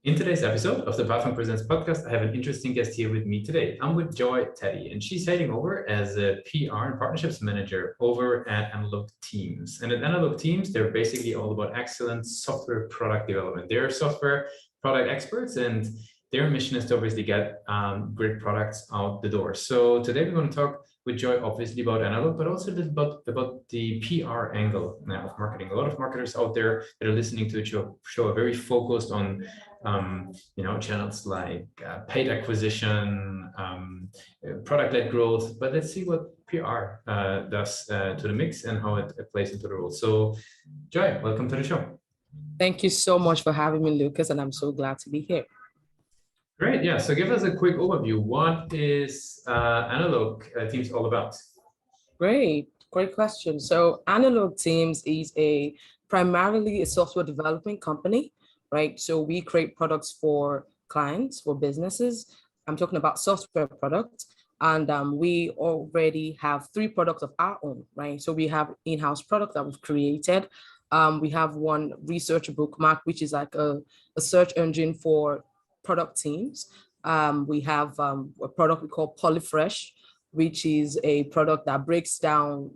In today's episode of the Platform Presents podcast, I have an interesting guest here with me today. I'm with Joy Teddy, and she's heading over as a PR and partnerships manager over at Analog Teams. And at Analog Teams, they're basically all about excellent software product development. They're software product experts, and their mission is to obviously get great products out the door. So today we're going to talk with Joy, obviously, about Analog, but also about the PR angle now of marketing. A lot of marketers out there that are listening to the show are very focused on channels like paid acquisition, product-led growth. But let's see what PR does to the mix and how it plays into the role. So, Joy, welcome to the show. Thank you so much for having me, Lucas, and I'm so glad to be here. Great, yeah. So give us a quick overview. What is Analog Teams all about? Great question. So Analog Teams is primarily a software development company, right? So we create products for clients, for businesses. I'm talking about software products. And we already have 3 products of our own, right? So we have in-house products that we've created. We have one research bookmark, which is like a search engine for product teams. We have a product we call Polyfresh, which is a product that breaks down,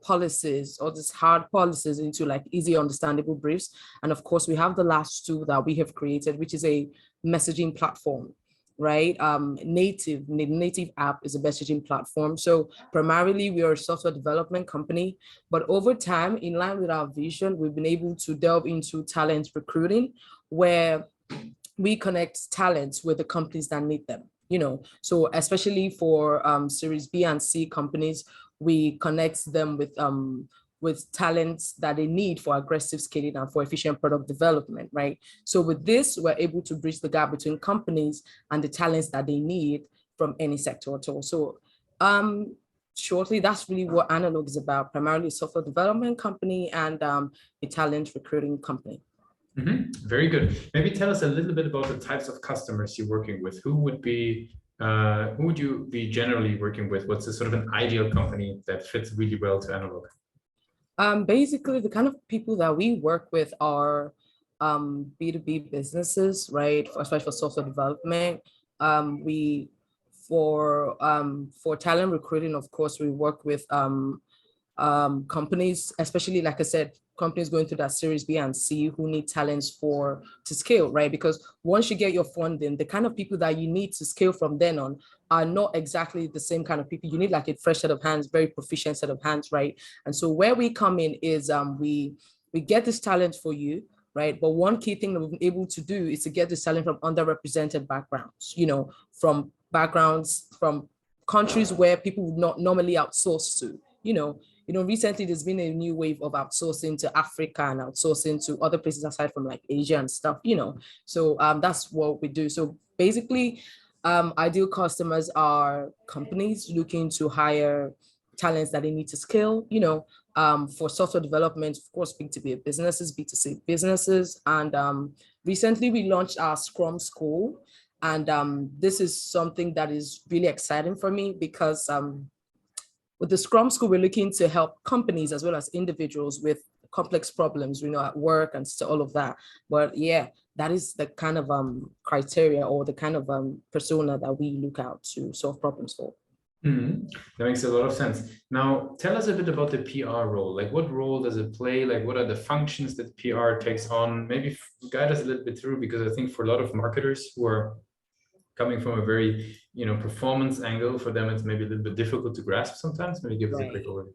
policies or just hard policies into like easy understandable briefs. And of course, we have the last 2 that we have created, which is a messaging platform, right? Native app is a messaging platform. So primarily we are a software development company, but over time, in line with our vision, we've been able to delve into talent recruiting, where we connect talents with the companies that need them, so especially for Series B and C companies, we connect them with talents that they need for aggressive scaling and for efficient product development, right? So with this, we're able to bridge the gap between companies and the talents that they need from any sector at all. So shortly, that's really what Analog is about, primarily a software development company and a talent recruiting company. Mm-hmm. Very good. Maybe tell us a little bit about the types of customers you're working with. Who would you be generally working with? What's the sort of an ideal company that fits really well to Analog? Basically, the kind of people that we work with are B2B businesses, right? Especially for software development. For talent recruiting, of course, we work with companies, especially, like I said, companies going through that Series B and C who need talents to scale, right? Because once you get your funding, the kind of people that you need to scale from then on are not exactly the same kind of people. You need like a fresh set of hands, very proficient set of hands, right? And so where we come in is we get this talent for you, right? But one key thing that we've been able to do is to get this talent from underrepresented backgrounds, from backgrounds from countries where people would not normally outsource to, recently there's been a new wave of outsourcing to Africa and outsourcing to other places aside from like Asia and stuff, So that's what we do. So basically, ideal customers are companies looking to hire talents that they need to scale, for software development, of course, B2B businesses, B2C businesses. And recently we launched our Scrum School. And this is something that is really exciting for me because with the Scrum School, we're looking to help companies as well as individuals with complex problems, at work and all of that. But yeah, that is the kind of criteria or the kind of persona that we look out to solve problems for. Mm-hmm. That makes a lot of sense. Now, tell us a bit about the PR role. Like, what role does it play? Like, what are the functions that PR takes on? Maybe guide us a little bit through, because I think for a lot of marketers who are coming from a very, performance angle, for them, it's maybe a little bit difficult to grasp sometimes. Maybe give us a quick overview.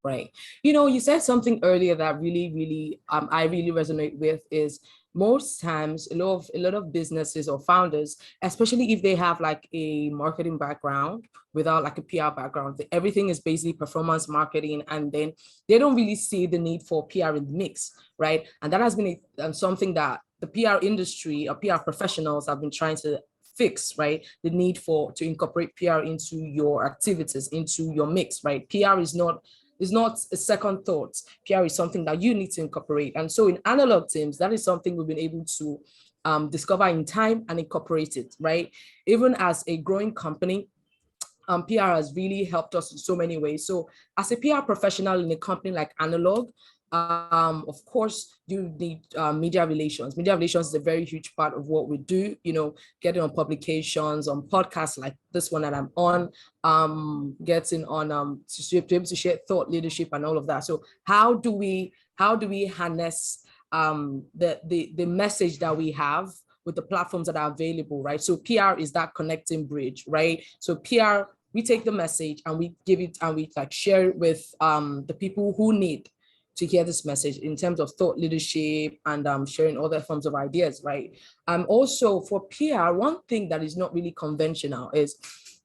Right. You said something earlier that really, I really resonate with is most times a lot of businesses or founders, especially if they have like a marketing background without like a PR background, everything is basically performance marketing, and then they don't really see the need for PR in the mix, right? And that has been something that the PR industry or PR professionals have been trying to fix, right? The need to incorporate PR into your activities, into your mix, right? PR is not a second thought. PR is something that you need to incorporate. And so in Analog Teams, that is something we've been able to discover in time and incorporate it, right? Even as a growing company, PR has really helped us in so many ways. So as a PR professional in a company like Analog, Of course, you need media relations. Media relations is a very huge part of what we do, getting on publications, on podcasts like this one that I'm on, getting on to be able to share thought leadership and all of that. So how do we harness the message that we have with the platforms that are available, right? So PR is that connecting bridge, right? So PR, we take the message and we give it and we like share it with the people who need to hear this message in terms of thought leadership and sharing other forms of ideas, right? Also for PR, one thing that is not really conventional is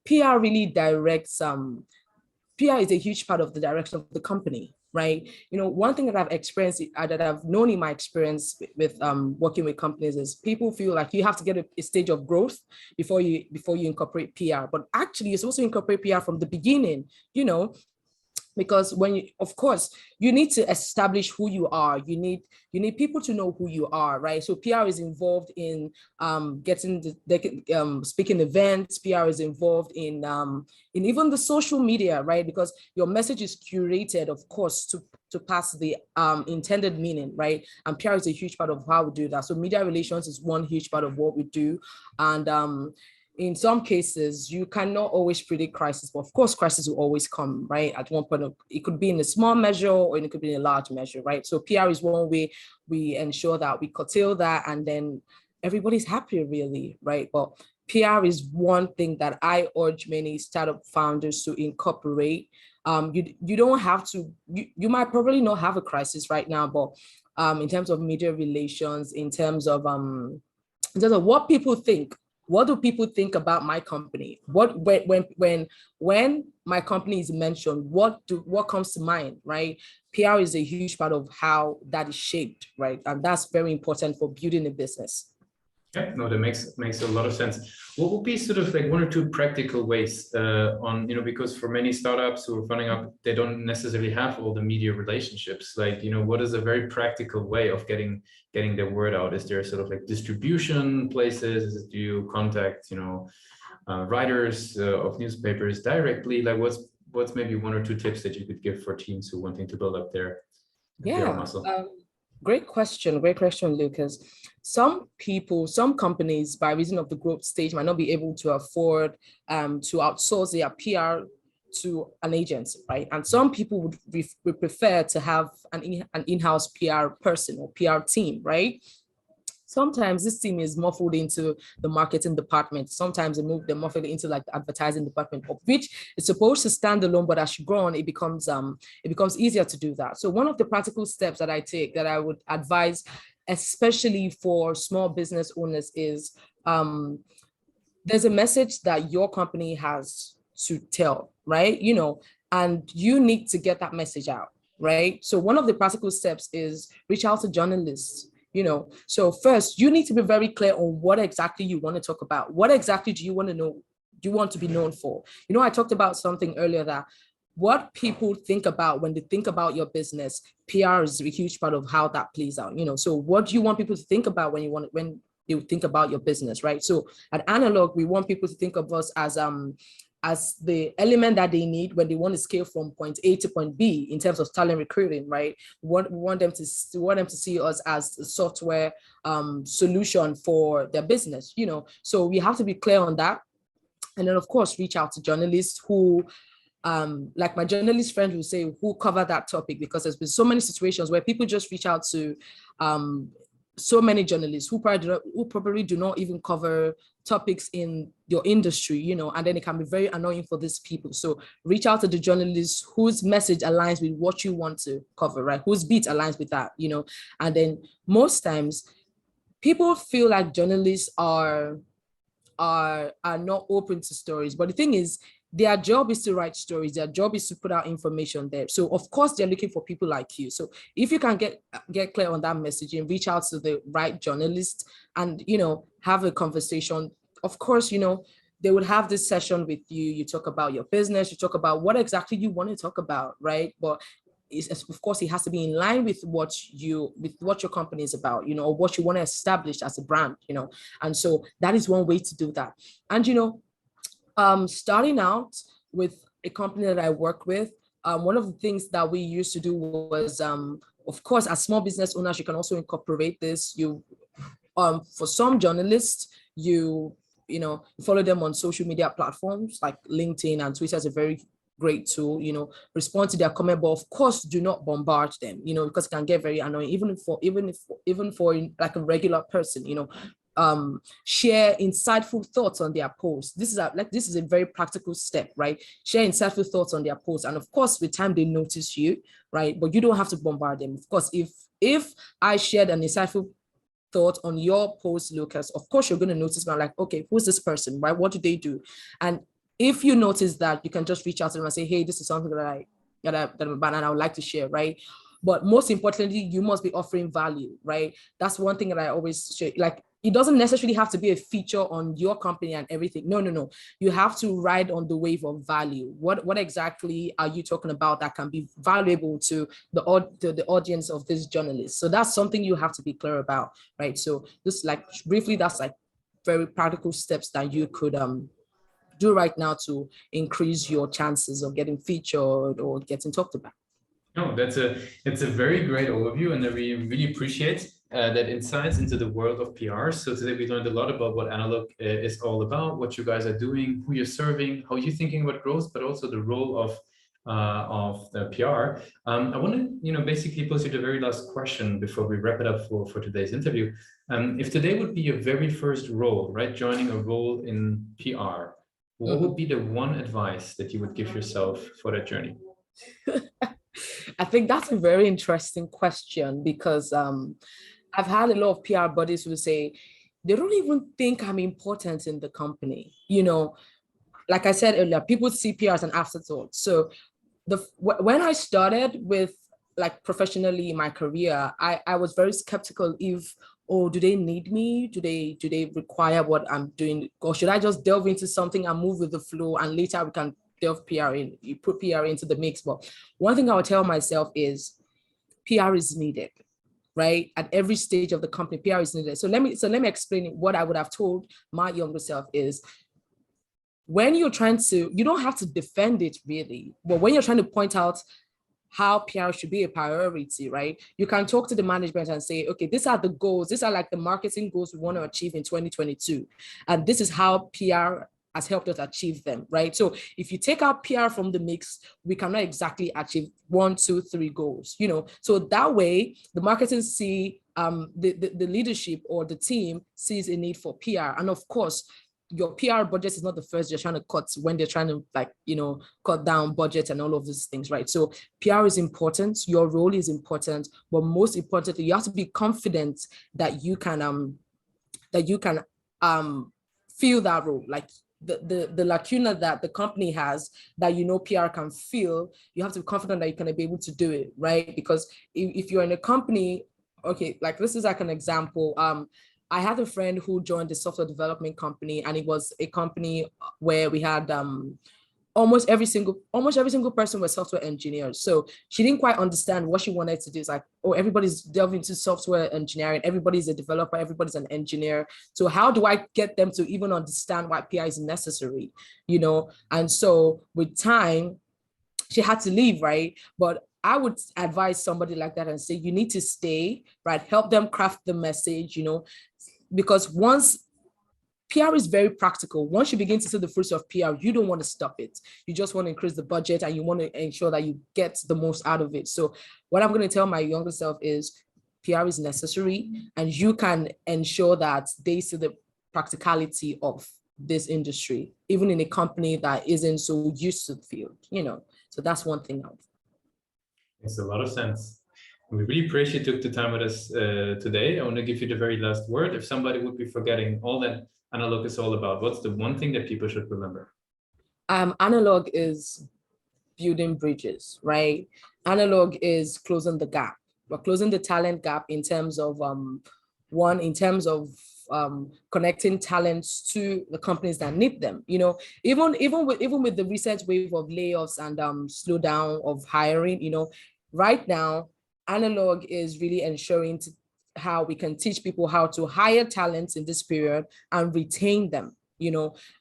PR really directs, PR is a huge part of the direction of the company, right? One thing that I've experienced, that I've known in my experience with working with companies is people feel like you have to get a stage of growth before you incorporate PR, but actually you're supposed to incorporate PR from the beginning, because when you, of course, you need to establish who you are. You need people to know who you are, right? So PR is involved in getting speaking events. PR is involved in even the social media, right? Because your message is curated, of course, to pass the intended meaning, right? And PR is a huge part of how we do that. So media relations is one huge part of what we do, and in some cases, you cannot always predict crisis, but of course, crisis will always come, right? At one point, it could be in a small measure or it could be in a large measure, right? So PR is one way we ensure that we curtail that and then everybody's happy, really, right? But PR is one thing that I urge many startup founders to incorporate. You don't have to, you might probably not have a crisis right now, but in terms of media relations, in terms of what people think. What do people think about my company? When my company is mentioned, what comes to mind, right? PR is a huge part of how that is shaped, right? And that's very important for building a business. Yeah, no, that makes a lot of sense. What would be sort of like one or two practical ways on, because for many startups who are funding up, they don't necessarily have all the media relationships. Like, what is a very practical way of getting the word out? Is there sort of like distribution places? Do you contact, writers of newspapers directly? Like, what's maybe one or two tips that you could give for teams who wanting to build up their muscle? Great question, Lucas. Some companies, by reason of the growth stage, might not be able to afford to outsource their PR to an agency, right? And some people would prefer to have an in-house PR person or PR team, right? Sometimes this team is muffled into the marketing department. Sometimes they're muffled into like the advertising department, of which is supposed to stand alone, but as you grow on, it becomes easier to do that. So one of the practical steps that I take, that I would advise, especially for small business owners, is there's a message that your company has to tell, right? And you need to get that message out, right? So one of the practical steps is reach out to journalists. So first you need to be very clear on what exactly you want to talk about. What exactly do you want to know? Do you want to be known for? I talked about something earlier, that what people think about when they think about your business, PR is a huge part of how that plays out. So what do you want people to think about when they think about your business, right? So at Analog, we want people to think of us as the element that they need when they want to scale from point A to point B in terms of talent recruiting, right? We want them to see us as a software solution for their business, So we have to be clear on that. And then of course, reach out to journalists who, like my journalist friend will say, who cover that topic, because there's been so many situations where people just reach out to so many journalists who probably do not even cover topics in your industry, and then it can be very annoying for these people. So reach out to the journalists whose message aligns with what you want to cover, right? Whose beat aligns with that, and then most times people feel like journalists are not open to stories. But the thing is, their job is to write stories. Their job is to put out information there. So of course they're looking for people like you. So if you can get clear on that messaging, reach out to the right journalist and, have a conversation. Of course, they would have this session with you. You talk about your business, you talk about what exactly you want to talk about, right? But of course, it has to be in line with what your company is about, or what you want to establish as a brand, and so that is one way to do that. And, starting out with a company that I work with, one of the things that we used to do was of course, as small business owners, you can also incorporate this. For some journalists, you follow them on social media platforms like LinkedIn and Twitter is a very great tool, respond to their comment, but of course do not bombard them, because it can get very annoying, even for like a regular person, share insightful thoughts on their posts. This is a very practical step, right? Share insightful thoughts on their posts. And of course, with time they notice you, right? But you don't have to bombard them. Of course, if I shared an insightful thought on your post, Lucas, of course you're going to notice, I'm like, okay, who's this person, right? What do they do? And if you notice that, you can just reach out to them and say, hey, this is something that I'm about and I would like to share, right? But most importantly, you must be offering value, right? That's one thing that I always share. Like, it doesn't necessarily have to be a feature on your company and everything. No. You have to ride on the wave of value. What exactly are you talking about that can be valuable to the audience of this journalist? So that's something you have to be clear about, right? So just like briefly, that's like very practical steps that you could do right now to increase your chances of getting featured or getting talked about. No, it's a very great overview, and I really appreciate that insights into the world of PR. So today we learned a lot about what Analog is all about, what you guys are doing, who you're serving, how you're thinking about growth, but also the role of the PR. I want to, basically pose you the very last question before we wrap it up for today's interview. If today would be your very first role, right, joining a role in PR, what would be the one advice that you would give yourself for that journey? I think that's a very interesting question because I've had a lot of PR buddies who say they don't even think I'm important in the company. Like I said earlier, people see PR as an afterthought. So when I started with like professionally in my career, I was very skeptical if, oh, do they need me? Do they require what I'm doing? Or should I just delve into something and move with the flow and later we can delve PR in, you put PR into the mix. But one thing I would tell myself is PR is needed, right? At every stage of the company, PR is needed. So let me explain what I would have told my younger self is when you're trying to, you don't have to defend it really, but when you're trying to point out how PR should be a priority, right? You can talk to the management and say, okay, these are the goals. These are like the marketing goals we want to achieve in 2022. And this is how PR has helped us achieve them, right? So if you take out PR from the mix, we cannot exactly achieve 1, 2, 3 goals, So that way, the marketing see, the leadership or the team sees a need for PR. And of course, your PR budget is not the first you're trying to cut when they're trying to cut down budget and all of these things, right? So PR is important, your role is important, but most importantly, you have to be confident that you can fill that role, like the lacuna that the company has that PR can fill. You have to be confident that you can be able to do it, right? Because if you're in a company, okay, like this is like an example. I had a friend who joined the software development company, and it was a company where we had almost every single person was software engineers. So she didn't quite understand what she wanted to do. It's like, oh, everybody's delving into software engineering, everybody's a developer, everybody's an engineer. So how do I get them to even understand why PR is necessary? And so with time, she had to leave, right? But I would advise somebody like that and say, you need to stay, right? Help them craft the message, because once PR is very practical. Once you begin to see the fruits of PR, you don't want to stop it. You just want to increase the budget and you want to ensure that you get the most out of it. So what I'm going to tell my younger self is PR is necessary, and you can ensure that they see the practicality of this industry, even in a company that isn't so used to the field, So that's one thing out. Makes a lot of sense. We really appreciate you took the time with us today. I want to give you the very last word. If somebody would be forgetting all that Analog is all about, what's the one thing that people should remember? Analog is building bridges, right? Analog is closing the gap. We're closing the talent gap in terms of connecting talents to the companies that need them. Even with the recent wave of layoffs and slowdown of hiring, right now, Analog is really ensuring how we can teach people how to hire talents in this period and retain them.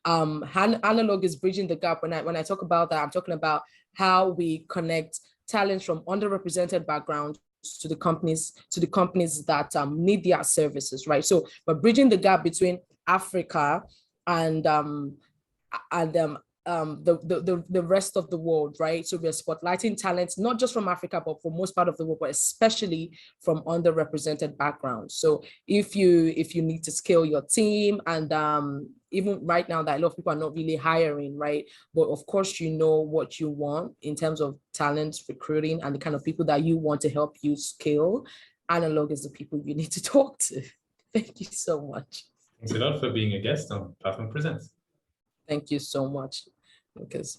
Analog is bridging the gap. When I talk about that, I'm talking about how we connect talents from underrepresented backgrounds to the companies that need their services, right? So we're bridging the gap between Africa and the rest of the world, right? So we're spotlighting talents, not just from Africa, but for most part of the world, but especially from underrepresented backgrounds. So if you need to scale your team, and even right now that a lot of people are not really hiring, right? But of course, you know what you want in terms of talent recruiting and the kind of people that you want to help you scale. Analog is the people you need to talk to. Thank you so much. Thanks a lot for being a guest on Platform Presents. Thank you so much, Lucas.